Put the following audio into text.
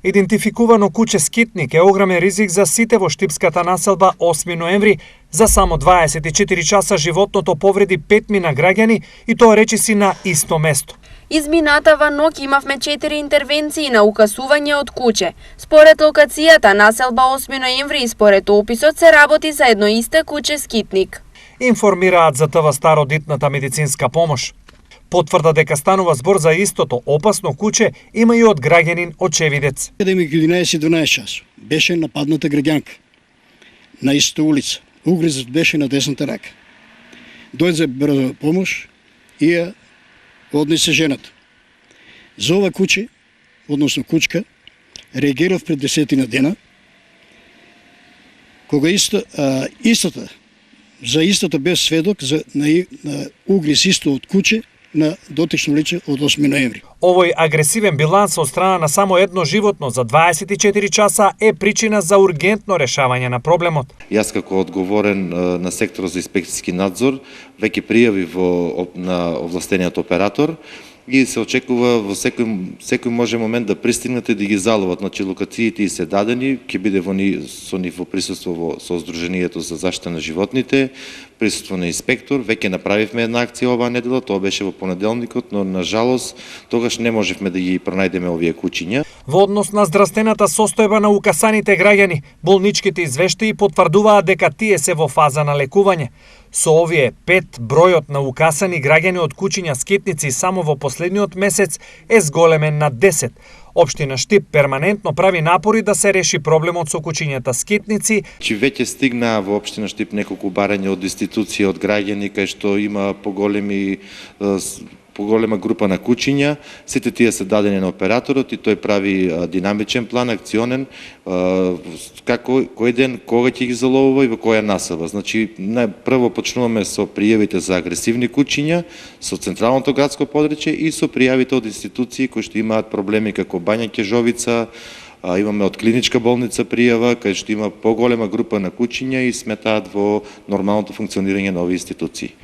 Идентификувано куќе скитник е огромен ризик за сите во штипската населба 8 ноември. За само 24 часа животното повреди 5 граѓани и тоа речиси на исто место. Изминатава ноќ имавме 4 интервенции на укасување од куќе. Според локацијата населба 8 ноември и според описот се работи за едно исте куќе скитник. Информираат за ТВ Стародитната медицинска помош. Потврда дека станува збор за истото опасно куќе има и од граѓанин очевидец. Каде ми 11-12 часу беше нападната граѓанка на иста улица. Угризот беше на десната рака. Дојде брза помош и ја однесе жената. За ова куќе, односно кучка, реагирав пред 10 дена, кога истата без сведок на угриз исто од куќе на дотично лице од 8 ноември. Овој агресивен биланс од страна на само едно животно за 24 часа е причина за ургентно решавање на проблемот. Јас како одговорен на секторот за инспекцијски надзор веќе пријави на овластениот оператор и се очекува во секој може момент да пристигнат и да ги заловат. Значи локациите се дадени, ќе биде со нив во присуство со Сдруженијето за заштита на животните, присуство на инспектор. Веќе направивме една акција оваа недела, тоа беше во понеделникот, но на жалост тогаш не можевме да ги пронајдеме овие кучиња. Во однос на здравствената состојба на укасаните граѓани, болничките извештаи потврдуваат дека тие се во фаза на лекување. Со овие 5 бројот на укасани граѓани од кучиња скитници само во последниот месец е зголемен на 10. Општина Штип перманентно прави напори да се реши проблемот со кучињата скитници. Веќе стигнаа во општина Штип неколку барања од институции, од граѓани кај што има поголема група на кучиња. Сите тие се дадени на операторот и тој прави динамичен план, акционен, како кој ден, кога ќе ги заловува и во која населба. Значи, прво почнуваме со пријавите за агресивни кучиња, со централното градско подрачје и со пријавите од институции кои што имаат проблеми како Бања Ќежовица, имаме од клиничка болница пријава, кај што има поголема група на кучиња и сметаат во нормалното функционирање на овие институции.